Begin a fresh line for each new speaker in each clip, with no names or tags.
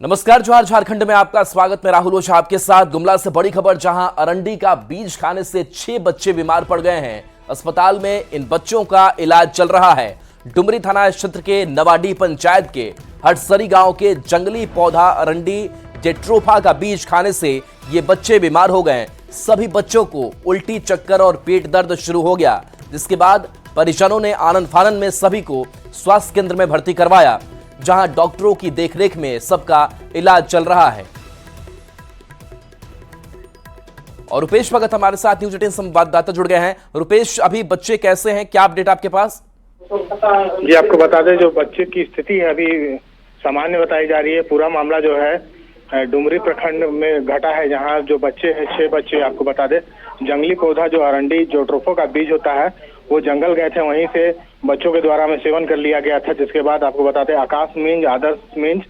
नमस्कार, जोहार। झारखंड में आपका स्वागत। मैं राहुल ओझा आपके साथ। गुमला से बड़ी खबर, जहां अरंडी का बीज खाने से 6 बच्चे बीमार पड़ गए हैं। अस्पताल में इन बच्चों का इलाज चल रहा है। डुमरी थाना क्षेत्र के नवाडी पंचायत के हटसरी गांव के जंगली पौधा अरंडी जेट्रोफा का बीज खाने से ये बच्चे बीमार हो गए। सभी बच्चों को उल्टी, चक्कर और पेट दर्द शुरू हो गया, जिसके बाद परिजनों ने आनन फानन में सभी को स्वास्थ्य केंद्र में भर्ती करवाया, जहां डॉक्टरों की देखरेख में सबका इलाज चल रहा है। और रुपेश भगत हमारे साथ न्यूज 18 संवाददाता जुड़ गए हैं। रुपेश, अभी बच्चे कैसे हैं, क्या अपडेट आपके पास?
जी, आपको बता दें, जो बच्चे की स्थिति है अभी सामान्य बताई जा रही है। पूरा मामला जो है डुमरी प्रखंड में घटा है, जहां जो बच्चे हैं 6 बच्चे, आपको बता दें जंगली पौधा जो अरंडी जेट्रोफा का बीज होता है वो जंगल गए थे, वहीं से बच्चों के द्वारा में सेवन कर लिया गया था। जिसके बाद आपको बताते हैं आकाश मिंज, आदर्श मिंज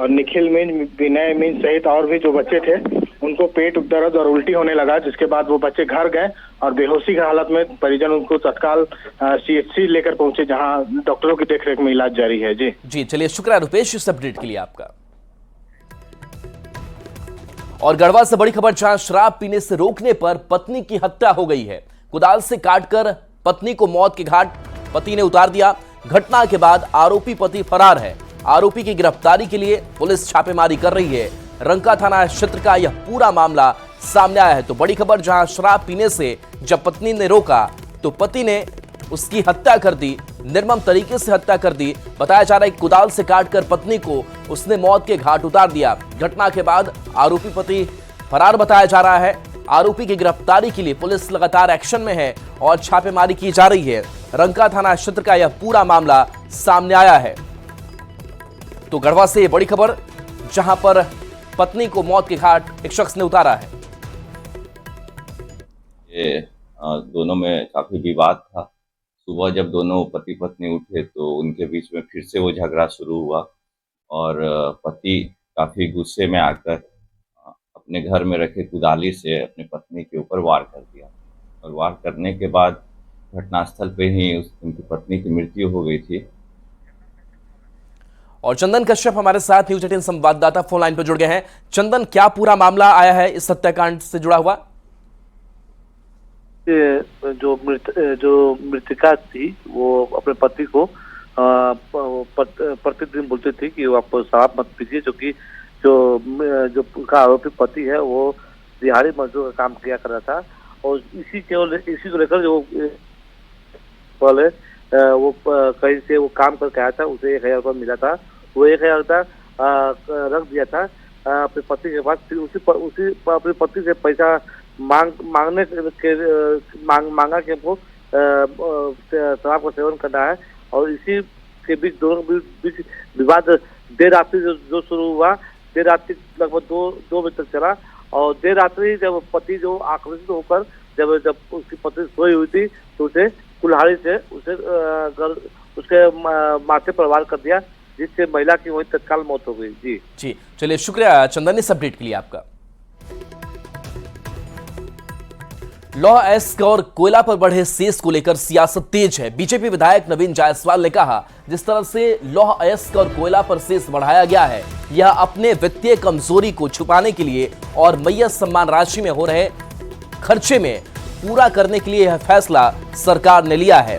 और निखिल मिंज, विनय मिंज सहित और भी जो बच्चे थे उनको पेट दर्द और उल्टी होने लगा। जिसके बाद वो बच्चे घर गए और बेहोशी की हालत में परिजन उनको तत्काल CHC लेकर पहुंचे, जहां डॉक्टरों की देखरेख में इलाज जारी है। जी
चलिए, शुक्रिया रुपेश इस अपडेट के लिए आपका। और गढ़वा से बड़ी खबर, जहां शराब पीने से रोकने पर पत्नी की हत्या हो गई है। कुदाल से काटकर पत्नी को मौत के घाट पति ने उतार दिया। घटना के बाद आरोपी पति फरार है। आरोपी की गिरफ्तारी के लिए पुलिस छापेमारी कर रही है। रंका थाना क्षेत्र का यह पूरा मामला सामने आया है। तो बड़ी खबर, जहां शराब पीने से जब पत्नी ने रोका तो पति ने उसकी हत्या कर दी, निर्मम तरीके से हत्या कर दी। बताया जा रहा है कि कुदाल से काटकर पत्नी को उसने मौत के घाट उतार दिया। घटना के बाद आरोपी पति फरार बताया जा रहा है। आरोपी की गिरफ्तारी के लिए पुलिस लगातार एक्शन में है और छापेमारी की जा रही है। रंका थाना क्षेत्र का यह पूरा मामला सामने आया है। तो गढ़वा से ये बड़ी खबर, जहां पर पत्नी को मौत के घाट एक शख्स ने उतारा है।
ये दोनों में काफी विवाद था। सुबह जब दोनों पति पत्नी उठे तो उनके बीच में फिर से वो झगड़ा शुरू हुआ और पति काफी गुस्से में आकर अपने घर में रखे कुदाली से अपनी पत्नी के ऊपर वार कर दिया और वार करने के बाद घटनास्थल पे ही उनकी पत्नी की मृत्यु हो गई थी।
और चंदन कश्यप हमारे साथ न्यूज 18 संवाददाता फोन लाइन पर जुड़ गए हैं। चंदन, क्या पूरा मामला आया है इस हत्याकांड से जुड़ा हुआ?
जो मृतिका थी वो अपने पति को प्रतिदिन बोलती थी कि वो आप शराब मत पीजिए, जो उनका आरोपी पति है वो दिहाड़ी मजदूर का काम किया कर रहा था। और इसी को लेकर जो पहले वो कहीं से वो काम करके आया था, उसे 1000 रुपया मिला था। वो 1000 रुपया रख दिया था अपने पति के पास। फिर उसी अपने पति से पैसा मांगा कि वो शराब का सेवन करना है। और इसी के बीच दोनों के बीच विवाद देर रात्रि जो शुरू हुआ, देर रात्रि लगभग 2 बजे तक चला। और देर रात्रि जब पति जो आक्रोशित होकर जब उसकी पत्नी सोई हुई थी तो उसे कुल्हाड़ी से उसके माथे पर वार कर दिया, जिससे महिला की वही तत्काल मौत हो गई। जी
चलिए, शुक्रिया चंदन इस अपडेट के लिए आपका। लौह अयस्क और कोयला पर बढ़े सेस को लेकर सियासत तेज है। बीजेपी विधायक नवीन जायसवाल ने कहा, जिस तरह से लौह अयस्क और कोयला पर सेस बढ़ाया गया है, यह अपने वित्तीय कमजोरी को छुपाने के लिए और मैयत सम्मान राशि में हो रहे खर्चे में पूरा करने के लिए यह फैसला सरकार ने लिया है।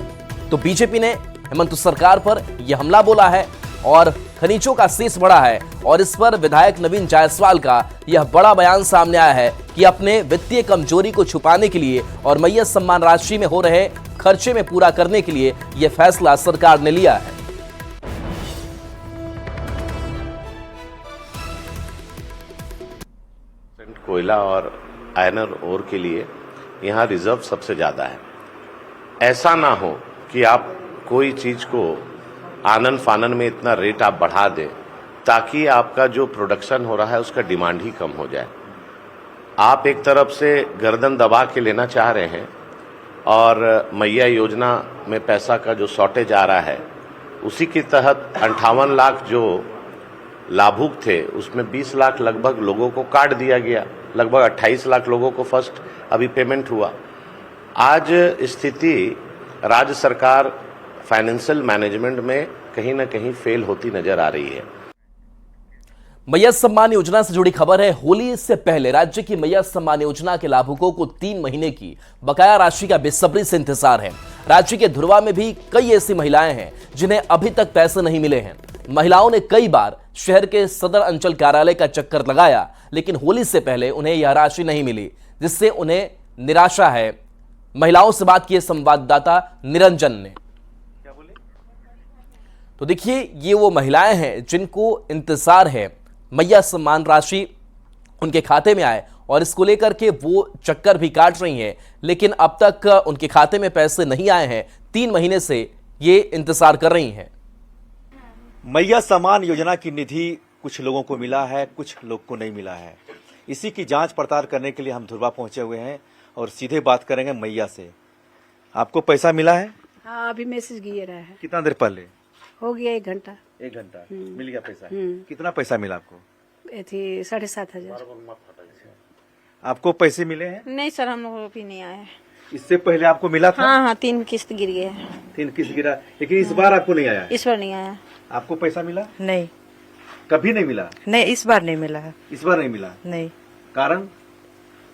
तो बीजेपी ने हेमंत सरकार पर यह हमला बोला है और खनीजों का सेस बढ़ा है। और इस पर विधायक नवीन जायसवाल का यह बड़ा बयान सामने आया है कि अपने वित्तीय कमजोरी को छुपाने के लिए और मैयत सम्मान राशि में हो रहे खर्चे में पूरा करने के लिए यह फैसला सरकार ने लिया है।
कोयला और आयरन ओर के लिए यहाँ रिजर्व सबसे ज्यादा है। ऐसा ना हो कि आप कोई चीज को आनन फानन में इतना रेट आप बढ़ा दें ताकि आपका जो प्रोडक्शन हो रहा है उसका डिमांड ही कम हो जाए। आप एक तरफ से गर्दन दबा के लेना चाह रहे हैं और मैया योजना में पैसा का जो शॉर्टेज आ रहा है, उसी के तहत 58 लाख जो लाभुक थे उसमें 20 लाख लगभग लोगों को काट दिया गया। लगभग 28 लाख लोगों को फर्स्ट अभी पेमेंट हुआ। आज स्थिति राज्य सरकार फाइनेंशियल मैनेजमेंट में कहीं ना कहीं फेल होती नजर आ रही है।
मैया सम्मान योजना से जुड़ी खबर है। होली से पहले राज्य की मैया सम्मान योजना के लाभुकों को 3 महीने की बकाया राशि का बेसब्री से इंतजार है। राज्य के धुरवा में भी कई ऐसी महिलाएं हैं जिन्हें अभी तक पैसे नहीं मिले हैं। महिलाओं ने कई बार शहर के सदर अंचल कार्यालय का चक्कर लगाया, लेकिन होली से पहले उन्हें यह राशि नहीं मिली, जिससे उन्हें निराशा है। महिलाओं से बात किए संवाददाता निरंजन ने। तो देखिए, ये वो महिलाएं हैं जिनको इंतजार है मैया सम्मान राशि उनके खाते में आए, और इसको लेकर के वो चक्कर भी काट रही हैं, लेकिन अब तक उनके खाते में पैसे नहीं आए हैं। 3 महीने से ये इंतजार कर रही हैं।
मैया सम्मान योजना की निधि कुछ लोगों को मिला है, कुछ लोग को नहीं मिला है। इसी की जांच पड़ताल करने के लिए हम धुरवा पहुंचे हुए हैं और सीधे बात करेंगे मैया से। आपको पैसा मिला है?
हाँ, अभी मैसेज किए रहा है।
कितना देर पहले?
हो गया 1 घंटा।
1 घंटा मिल गया पैसा? कितना पैसा मिला आपको?
7,500।
आपको पैसे मिले हैं?
नहीं सर, हम लोगों को भी नहीं आया है।
इससे पहले आपको मिला था?
हाँ, 3 किस्त गिर गए हैं।
3 किस्त गिरा, लेकिन इस बार आपको नहीं आया?
इस बार नहीं आया।
आपको पैसा मिला?
नहीं,
कभी नहीं मिला?
नहीं, इस बार नहीं मिला है।
इस बार नहीं मिला?
नहीं,
कारण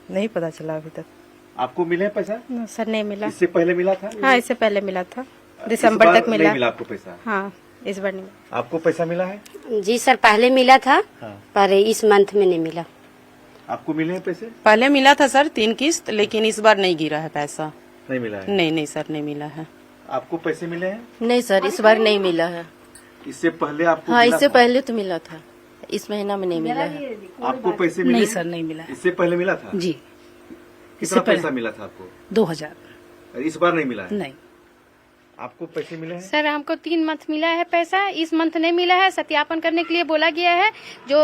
नहीं पता चला अभी तक।
आपको मिले हैं पैसा?
सर नहीं मिला।
इससे पहले मिला था?
हाँ, इससे पहले मिला था,
इस
दिसंबर
बार
तक मिला।
नहीं मिला आपको पैसा?
हाँ, इस बार नहीं मिला।
आपको पैसा मिला है?
जी सर, पहले मिला था।
हाँ।
पर इस मंथ में नहीं मिला।
आपको मिले हैं पैसे?
पहले मिला था सर 3 किस्त, लेकिन इस बार नहीं गिरा है पैसा।
नहीं मिला है?
नहीं सर, नहीं मिला है।
आपको पैसे मिले हैं?
नहीं सर, इस बार नहीं मिला है।
इससे पहले आपको
हाँ,
मिला
इससे
था?
पहले तो मिला था, इस महीना में नहीं मिला है।
आपको पैसे मिले?
नहीं सर, नहीं मिला है।
इससे पहले मिला था?
जी,
कितना पैसा मिला था आपको?
2000।
इस बार नहीं मिला है?
नहीं।
आपको पैसे मिले हैं?
सर हमको 3 मंथ मिला है पैसा, इस मंथ नहीं मिला है। सत्यापन करने के लिए बोला गया है। जो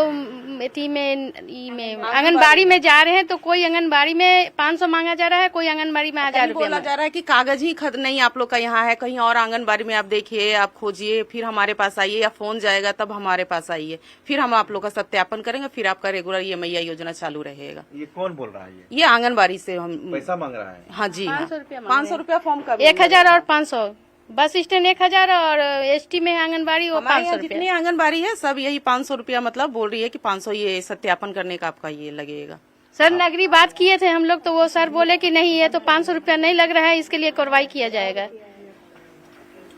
आंगनबाड़ी में जा रहे हैं तो कोई आंगनबाड़ी में 500 मांगा जा रहा है, कोई आंगनबाड़ी में 1000 रुपया
बोला जा रहा है कि कागज ही नहीं आप लोग का यहाँ है, कहीं और आंगनबाड़ी में आप देखिए, आप खोजिए, फिर हमारे पास आइए, या फोन जाएगा तब हमारे पास आइए, फिर हम आप लोग का सत्यापन करेंगे, फिर आपका रेगुलर ये मैया योजना चालू रहेगा।
ये कौन बोल रहा है?
ये आंगनबाड़ी से हम
पैसा मांग रहा है?
हाँ जी,
500
रुपया फॉर्म का
1000 और 500, बस स्टैंड 1000 और एसटी में आंगनबाड़ी वो 500
जितनी
रुपया।
आंगनबाड़ी है सब यही 500 रुपया, मतलब बोल रही है कि 500 ये सत्यापन करने का आपका ये लगेगा।
सर नगरी बात किए थे हम लोग, तो वो सर बोले कि नहीं, ये तो 500 रुपया नहीं लग रहा है, इसके लिए कार्रवाई किया जाएगा।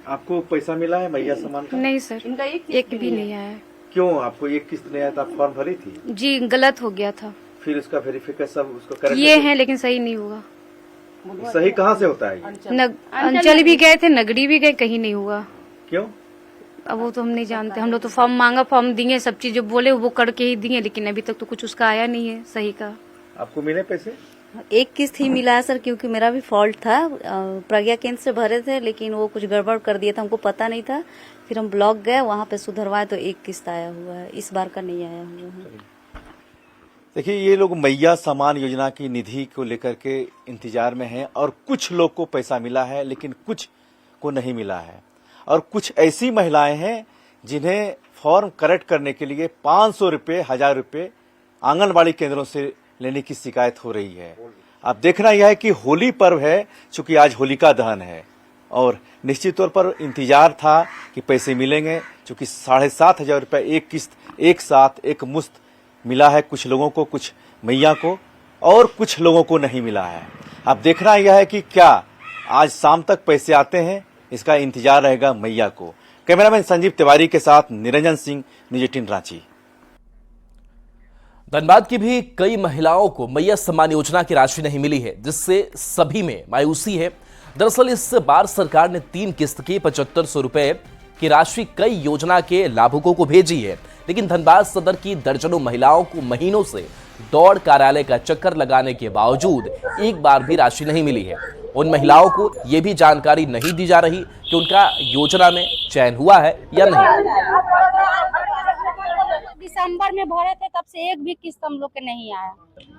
आपको पैसा मिला है मैया सम्मान का?
नहीं सर,
इनका
एक भी नहीं आया।
क्यों आपको एक किस्त नहीं आया था? आप फॉर्म भरी थी?
जी, गलत हो गया था।
फिर उसका वेरिफिकेशन सब उसको करेक्ट
ये है, लेकिन सही नहीं हुआ।
सही कहाँ से होता है ये?
अंचल भी गए थे, नगरी भी गए, कहीं नहीं हुआ।
क्यों?
अब वो तो हम नहीं जानते। हम लोग तो फॉर्म मांगा, फॉर्म दिए, सब चीज जो बोले वो करके ही दिए, लेकिन अभी तक तो कुछ उसका आया नहीं है सही का।
आपको मिले पैसे?
1 किस्त ही मिला है सर, क्योंकि मेरा भी फॉल्ट था। प्रज्ञा केंद्र से भरे थे, लेकिन वो कुछ गड़बड़ कर दिया था, हमको पता नहीं था। फिर हम ब्लॉक गए, वहाँ पे सुधरवाए तो 1 किस्त आया हुआ है, इस बार का नहीं आया हुआ है।
देखिए, ये लोग मैया सम्मान योजना की निधि को लेकर के इंतजार में हैं, और कुछ लोग को पैसा मिला है लेकिन कुछ को नहीं मिला है। और कुछ ऐसी महिलाएं हैं जिन्हें फॉर्म करेक्ट करने के लिए 500 रुपये, 1000 रुपये आंगनबाड़ी केंद्रों से लेने की शिकायत हो रही है। अब देखना यह है कि होली पर्व है, चूंकि आज होलिका दहन है, और निश्चित तौर पर इंतजार था कि पैसे मिलेंगे, चूंकि 7,500 रुपये एक किस्त एक साथ एक मुश्त मिला है कुछ लोगों को, कुछ मैया को, और कुछ लोगों को नहीं मिला है। अब देखना यह है कि क्या आज शाम तक पैसे आते हैं, इसका इंतजार रहेगा मैया को। कैमरामैन संजीव तिवारी के साथ निरंजन सिंह, न्यूज़ 18 रांची।
धनबाद की भी कई महिलाओं को मैया सम्मान योजना की राशि नहीं मिली है, जिससे सभी में मायूसी है। दरअसल इस बार सरकार ने 3 किस्त की 7500 रुपए की राशि कई योजना के लाभुकों को भेजी है, लेकिन धनबाद सदर की दर्जनों महिलाओं को महीनों से दौड़ कार्यालय का चक्कर लगाने के बावजूद एक बार भी राशि नहीं मिली है। उन महिलाओं को यह भी जानकारी नहीं दी जा रही कि उनका योजना में चयन हुआ है या नहीं।
दिसंबर में भरे थे, तब से एक भी किस्त हम लोग के नहीं आया।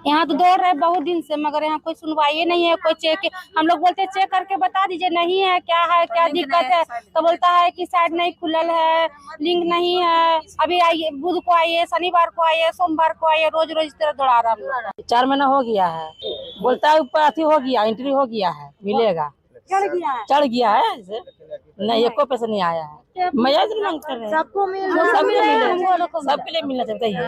यहाँ तो दौड़ रहे बहुत दिन से, मगर यहाँ कोई सुनवाई नहीं है, कोई चेक। हम लोग बोलते चेक करके बता दीजिए, नहीं है, क्या दिक्कत है, तो बोलता है कि साइड नहीं खुलल है, लिंक नहीं है, अभी आइए, बुध को आइए, शनिवार को आइए, सोमवार को आइए, रोज रोज इस तरह दौड़ा रहा है।
4 महीना हो गया है, बोलता है ऊपर अथी हो गया, एंट्री हो गया है, मिलेगा, चढ़ गया है। नहीं एको पैसा नहीं आया है। मैया जी मांग कर रहे हैं सबको सबके लिए मिलना चाहिए।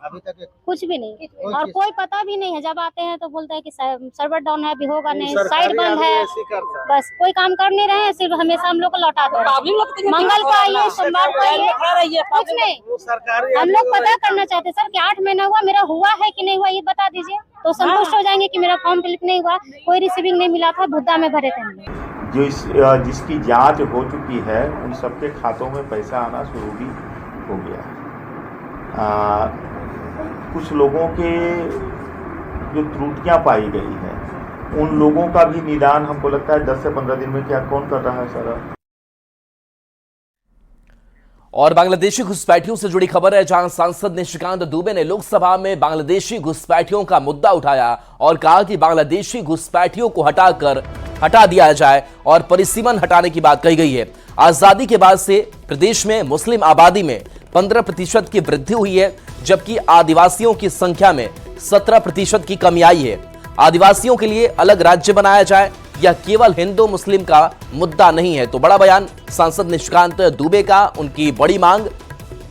अभी तक कुछ भी नहीं और कोई पता भी नहीं है। जब आते हैं तो बोलते हैं कि सर्वर डाउन है, अभी होगा नहीं, साइट बंद है, बस कोई काम कर नहीं रहे हैं। सिर्फ हमेशा हम लोग को लौटा दो, मंगल को आइए, सोमवार को आइए, कुछ नहीं। हम लोग पता करना चाहते हैं सर कि 8 महीना हुआ, मेरा हुआ है कि नहीं हुआ ये बता दीजिए, तो संतुष्ट हो जाएंगे कि मेरा फॉर्म फिलअप नहीं हुआ, कोई रिसीविंग नहीं मिला था, भुद्दा में भरे थे हम।
जिसकी जांच हो चुकी है उन सबके खातों में पैसा आना शुरू भी हो गया है। कुछ लोगों के जो त्रुटियां पाई गई है उन लोगों का भी निदान हमको लगता है 10 से 15 दिन में क्या कौन कर रहा है सर।
और बांग्लादेशी घुसपैठियों से जुड़ी खबर है, जहां सांसद निशिकांत दुबे ने लोकसभा में बांग्लादेशी घुसपैठियों का मुद्दा उठाया और कहा कि बांग्लादेशी घुसपैठियों को हटा दिया जाए और परिसीमन हटाने की बात कही गई है। आजादी के बाद से प्रदेश में मुस्लिम आबादी में 15% की वृद्धि हुई है, जबकि आदिवासियों की संख्या में 17% की कमी आई है। आदिवासियों के लिए अलग राज्य बनाया जाए, यह केवल हिंदू मुस्लिम का मुद्दा नहीं है। तो बड़ा बयान सांसद निशिकांत दुबे का, उनकी बड़ी मांग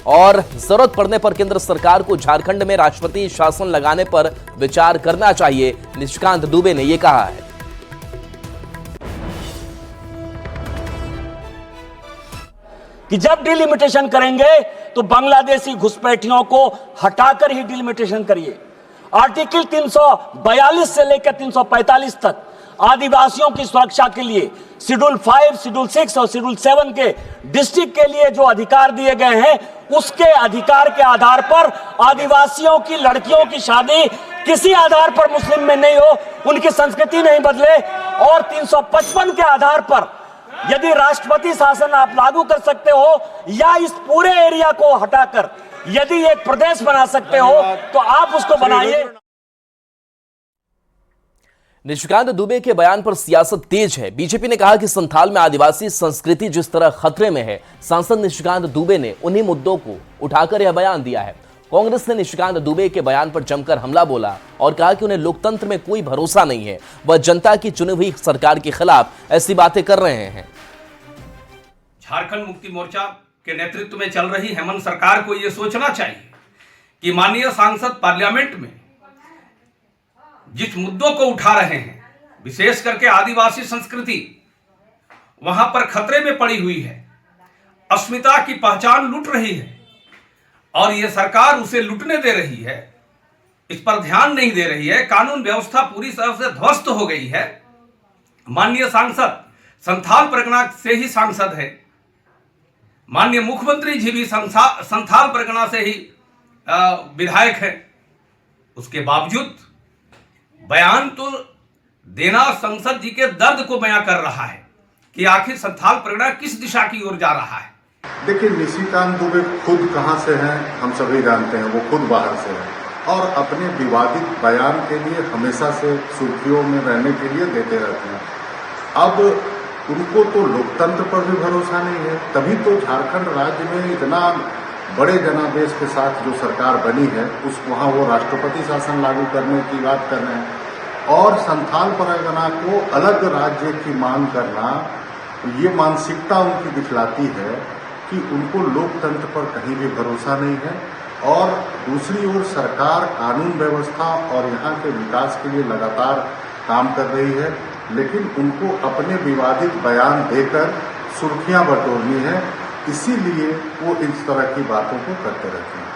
और जरूरत पड़ने पर केंद्र सरकार को झारखंड में राष्ट्रपति शासन लगाने पर विचार करना चाहिए, निशिकांत दुबे ने यह कहा है।
कि जब डिलिमिटेशन करेंगे तो बांग्लादेशी घुसपैठियों को हटाकर ही डिलिमिटेशन करिए। आर्टिकल 342 से लेकर 345 तक आदिवासियों की सुरक्षा के लिए शेड्यूल 5, शेड्यूल 6 और शेड्यूल 7 के डिस्ट्रिक्ट के लिए जो अधिकार दिए गए हैं, उसके अधिकार के आधार पर आदिवासियों की लड़कियों की शादी किसी आधार पर मुस्लिम में नहीं हो, उनकी संस्कृति नहीं बदले, और 355 के आधार पर यदि राष्ट्रपति शासन आप लागू कर सकते हो या इस पूरे एरिया को हटाकर यदि एक प्रदेश बना सकते हो तो आप उसको बनाइए।
निशिकांत दुबे के बयान पर सियासत तेज है। बीजेपी ने कहा कि संथाल में आदिवासी संस्कृति जिस तरह खतरे में है, सांसद निशिकांत दुबे ने उन्हीं मुद्दों को उठाकर यह बयान दिया है। कांग्रेस ने निशिकांत दुबे के बयान पर जमकर हमला बोला और कहा कि उन्हें लोकतंत्र में कोई भरोसा नहीं है, वह जनता की चुनी हुई सरकार के खिलाफ ऐसी बातें कर रहे हैं।
झारखंड मुक्ति मोर्चा के नेतृत्व में चल रही हेमंत सरकार को यह सोचना चाहिए कि माननीय सांसद पार्लियामेंट में जिस मुद्दों को उठा रहे हैं, विशेष करके आदिवासी संस्कृति वहां पर खतरे में पड़ी हुई है, अस्मिता की पहचान लूट रही है और यह सरकार उसे लूटने दे रही है, इस पर ध्यान नहीं दे रही है। कानून व्यवस्था पूरी तरह से ध्वस्त हो गई है। माननीय सांसद संथाल परगना से ही सांसद है, माननीय मुख्यमंत्री जी भी संथाल परगना से ही विधायक है, उसके बावजूद बयान तो देना संसद जी के दर्द को बयां कर रहा है कि आखिर संथाल परगना किस दिशा की ओर जा रहा है।
देखिए, निशिकांत दुबे खुद कहां से हैं हम सभी जानते हैं, वो खुद बाहर से हैं और अपने विवादित बयान के लिए हमेशा से सुर्खियों में रहने के लिए देते रहते हैं। अब उनको तो लोकतंत्र पर भी भरोसा नहीं है, तभी तो झारखंड राज्य में इतना बड़े जनादेश के साथ जो सरकार बनी है वहाँ वो राष्ट्रपति शासन लागू करने की बात कर रहे हैं और संथाल परगना को अलग राज्य की मांग करना, ये मानसिकता उनकी दिखलाती है कि उनको लोकतंत्र पर कहीं भी भरोसा नहीं है। और दूसरी ओर सरकार कानून व्यवस्था और यहाँ के विकास के लिए लगातार काम कर रही है, लेकिन उनको अपने विवादित बयान देकर सुर्खियां बटोरनी है, इसीलिए वो इस तरह की बातों को करते रहते हैं।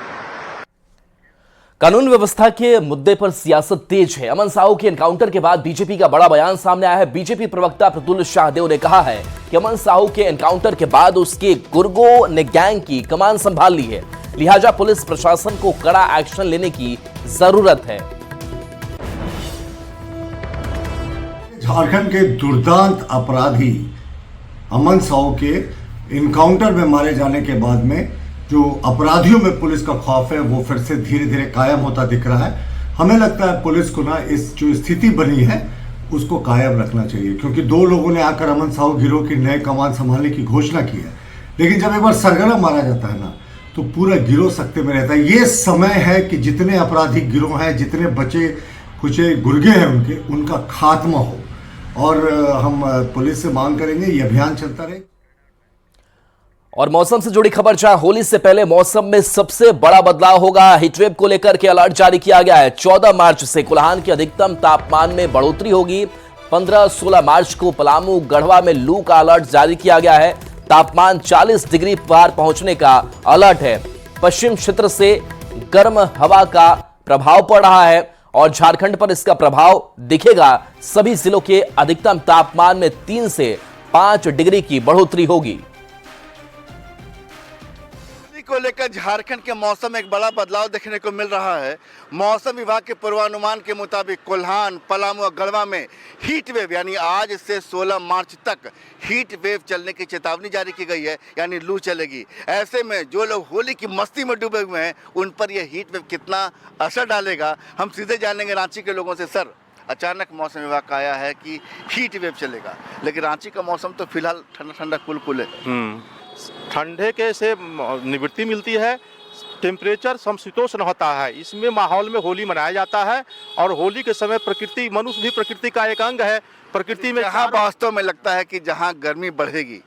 कानून व्यवस्था के मुद्दे पर सियासत तेज है। अमन साहू के एनकाउंटर के बाद बीजेपी का बड़ा बयान सामने आया है। बीजेपी प्रवक्ता प्रफुल्ल शाहदेव ने कहा है कि अमन साहू के एनकाउंटर के बाद उसके गुर्गों ने गैंग की कमान संभाल ली है, लिहाजा पुलिस प्रशासन को कड़ा एक्शन लेने की जरूरत है।
झारखंड के दुर्दांत अपराधी अमन साहू के इनकाउंटर में मारे जाने के बाद में जो अपराधियों में पुलिस का खौफ है वो फिर से धीरे धीरे कायम होता दिख रहा है। हमें लगता है पुलिस को ना इस जो स्थिति बनी है उसको कायम रखना चाहिए, क्योंकि 2 लोगों ने आकर अमन साहू गिरोह की नए कमान संभालने की घोषणा की है, लेकिन जब एक बार सरगना मारा जाता है ना तो पूरा गिरोह सख्ते में रहता है। ये समय है कि जितने आपराधिक गिरोह हैं, जितने बचे कुचे गुर्गे हैं उनका खात्मा हो, और हम पुलिस से मांग करेंगे ये अभियान चलता रहे।
और मौसम से जुड़ी खबर, चाहे होली से पहले मौसम में सबसे बड़ा बदलाव होगा। हीटवेव को लेकर के अलर्ट जारी किया गया है। 14 मार्च से कोल्हान के अधिकतम तापमान में बढ़ोतरी होगी। 15-16 मार्च को पलामू गढ़वा में लू का अलर्ट जारी किया गया है। तापमान 40 डिग्री पार पहुंचने का अलर्ट है। पश्चिम क्षेत्र से गर्म हवा का प्रभाव पड़ रहा है और झारखंड पर इसका प्रभाव दिखेगा। सभी जिलों के अधिकतम तापमान में 3 से 5 डिग्री की बढ़ोतरी होगी।
को लेकर झारखंड के मौसम में एक बड़ा बदलाव देखने को मिल रहा है। मौसम विभाग के पूर्वानुमान के मुताबिक कोल्हान, पलामू और गढ़वा में हीट वेव यानी आज से 16 मार्च तक हीट वेव चलने की चेतावनी जारी की गई है, यानी लू चलेगी। ऐसे में जो लोग होली की मस्ती में डूबे हुए हैं उन पर यह हीट वेव कितना असर डालेगा, हम सीधे जानेंगे रांची के लोगों से। सर, अचानक मौसम विभाग का आया है कि हीट वेव चलेगा, लेकिन रांची का मौसम तो फिलहाल ठंडा ठंडा कुल है।
ठंडे के से निवृत्ति मिलती है, टेम्परेचर समशीतोष्ण होता है। इसमें माहौल में होली मनाया जाता है और होली के समय प्रकृति, मनुष्य भी प्रकृति का एक अंग है। प्रकृति में
जहाँ वास्तव में लगता है कि जहाँ गर्मी बढ़ेगी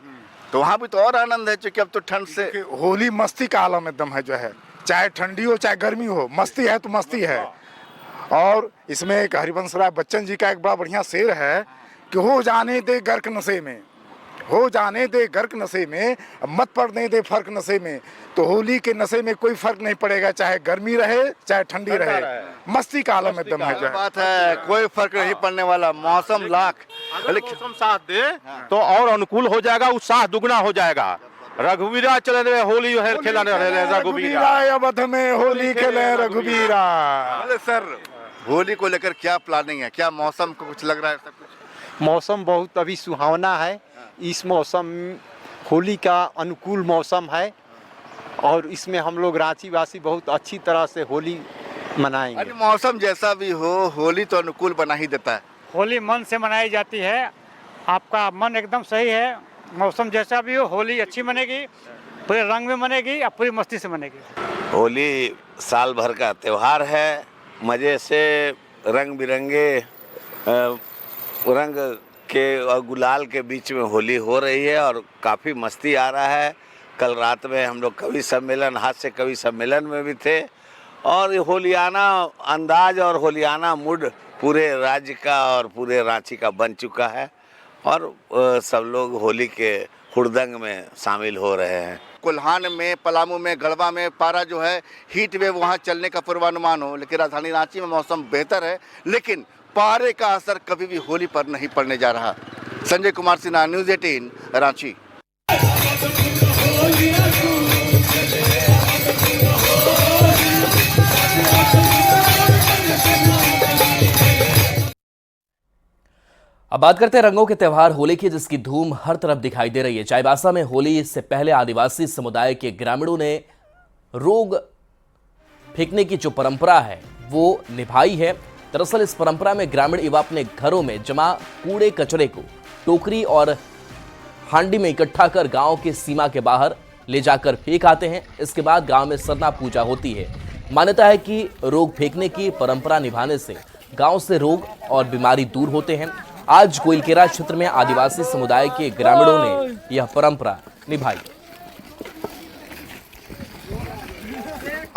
तो वहाँ भी तो और आनंद है, क्योंकि अब तो ठंड से
होली मस्ती का आलम एकदम है, जो है चाहे ठंडी हो चाहे गर्मी हो, मस्ती है तो मस्ती है। और इसमें एक हरिवंश राय बच्चन जी का एक बड़ा बढ़िया शेर है कि हो जाने दे गर्क नशे में, हो जाने दे गर्क नशे में, मत पड़ने दे फर्क नशे में। तो होली के नशे में कोई फर्क नहीं पड़ेगा, चाहे गर्मी रहे चाहे ठंडी रहे, मस्ती का आलम एकदम है। जो
बात है, कोई फर्क नहीं पड़ने वाला, मौसम लाख।
अगर मौसम साथ दे तो और अनुकूल हो जाएगा, उत्साह दुगना हो जाएगा। रघुवीरा चले रहे होली खेला
रघुवीरा, अवध में होली खेले रघुवीरा।
सर, होली को लेकर क्या प्लानिंग है, क्या मौसम को कुछ लग रहा है? सब कुछ
मौसम बहुत अभी सुहावना है। इस मौसम होली का अनुकूल मौसम है और इसमें हम लोग रांची वासी बहुत अच्छी तरह से होली मनाएंगे।
अरे मौसम जैसा भी हो, होली तो अनुकूल बना ही देता है।
होली मन से मनाई जाती है, आपका मन एकदम सही है। मौसम जैसा भी हो, होली अच्छी मनेगी, पूरे रंग में मनेगी और पूरी मस्ती से मनेगी।
होली साल भर का त्यौहार है, मज़े से रंग बिरंगे रंग के और गुलाल के बीच में होली हो रही है और काफ़ी मस्ती आ रहा है। कल रात में हम लोग कवि सम्मेलन, हास्य कवि सम्मेलन में भी थे और ये होलियाना अंदाज और होलियाना मूड पूरे राज्य का और पूरे रांची का बन चुका है और सब लोग होली के हुड़दंग में शामिल हो रहे हैं।
कोल्हान में, पलामू में, गढ़वा में पारा जो है हीट वेव वहाँ चलने का पूर्वानुमान हो, लेकिन राजधानी रांची में मौसम बेहतर है, लेकिन पारे का असर कभी भी होली पर नहीं पड़ने जा रहा। संजय कुमार सिन्हा, न्यूज़ 18 रांची।
अब बात करते हैं रंगों के त्यौहार होली की, जिसकी धूम हर तरफ दिखाई दे रही है। चाईबासा में होली से पहले आदिवासी समुदाय के ग्रामीणों ने रोग फेंकने की जो परंपरा है वो निभाई है। दरअसल इस परंपरा में ग्रामीण युवा अपने घरों में जमा कूड़े कचरे को टोकरी और हांडी में इकट्ठा कर गांव के सीमा के बाहर ले जाकर फेंक आते हैं। इसके बाद गांव में सरना पूजा होती है। मान्यता है कि रोग फेंकने की परंपरा निभाने से गांव से रोग और बीमारी दूर होते हैं। आज कोइलकेरा क्षेत्र में आदिवासी समुदाय के ग्रामीणों ने यह परंपरा निभाई।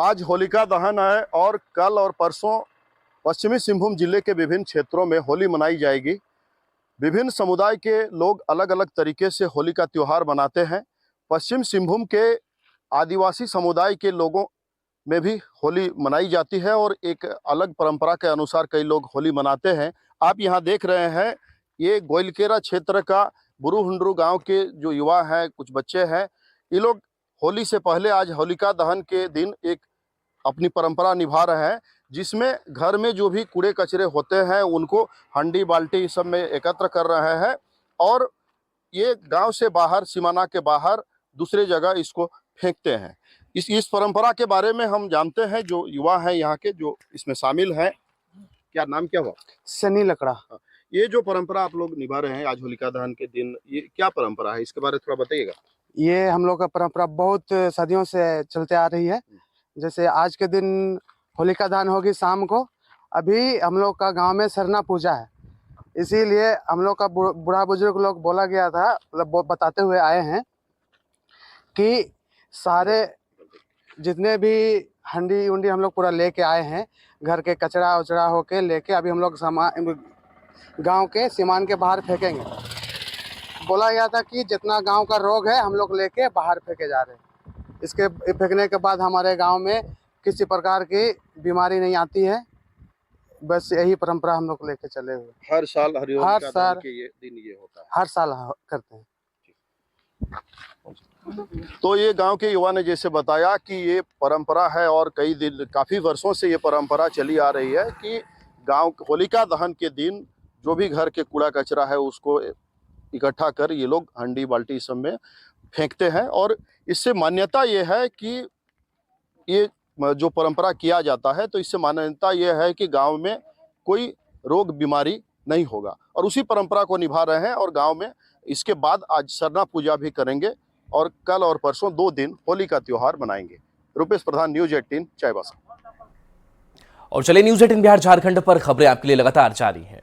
आज होलिका दहन है और कल और परसों पश्चिमी सिंहभूम जिले के विभिन्न क्षेत्रों में होली मनाई जाएगी। विभिन्न समुदाय के लोग अलग अलग तरीके से होली का त्यौहार मनाते हैं। पश्चिम सिंहभूम के आदिवासी समुदाय के लोगों में भी होली मनाई जाती है और एक अलग परंपरा के अनुसार कई लोग होली मनाते हैं। आप यहाँ देख रहे हैं, ये कोइलकेरा क्षेत्र का बुरुहुंडरू गांव के जो युवा हैं, कुछ बच्चे हैं, ये लोग होली से पहले आज होलिका दहन के दिन एक अपनी परंपरा निभा रहे हैं, जिसमें घर में जो भी कूड़े कचरे होते हैं उनको हंडी बाल्टी सब में एकत्र कर रहे हैं और ये गांव से बाहर, सीमाना के बाहर दूसरे जगह इसको फेंकते हैं। इस परंपरा के बारे में हम जानते हैं, जो युवा हैं यहाँ के जो इसमें शामिल हैं। क्या नाम क्या हुआ?
सनी लकड़ा।
ये जो परंपरा आप लोग निभा रहे हैं आज होलिका दहन के दिन, ये क्या परंपरा है, इसके बारे में थोड़ा बताइएगा।
ये हम लोग का परंपरा बहुत सदियों से चलते आ रही है। जैसे आज के दिन होलिका दहन होगी शाम को, अभी हम लोग का गांव में सरना पूजा है, इसीलिए हम लोग का बूढ़ा बुजुर्ग लोग बोला गया था, मतलब बताते हुए आए हैं कि सारे जितने भी हंडी उंडी हम लोग पूरा लेके आए हैं, घर के कचरा उचड़ा होके लेके अभी हम लोग सामान गांव के सीमान के बाहर फेंकेंगे। बोला गया था कि जितना गांव का रोग है हम लोग लेके बाहर फेंके जा रहे हैं। इसके फेंकने के बाद हमारे गांव में किसी प्रकार की बीमारी नहीं आती है। बस यही परंपरा हम लोग लेके चले हुए।
हर साल
हर साल
के ये दिन ये होता है।
हर साल करते हैं।
तो ये गांव के युवा ने जैसे बताया कि ये परंपरा है और काफी वर्षों से ये परंपरा चली आ रही है कि गांव होलिका दहन के दिन जो भी घर के कूड़ा कचरा है उसको इकट्ठा कर ये लोग हंडी बाल्टी सब में फेंकते हैं। और इससे मान्यता ये है कि ये जो परंपरा किया जाता है तो इससे मान्यता ये है कि गांव में कोई रोग बीमारी नहीं होगा और उसी परंपरा को निभा रहे हैं। और गांव में इसके बाद आज सरना पूजा भी करेंगे और कल और परसों 2 दिन होली का त्योहार मनाएंगे। रुपेश प्रधान, न्यूज 18 चाईबासा।
और चलिए न्यूज 18 बिहार झारखंड पर खबरें आपके लिए लगातार जारी हैं।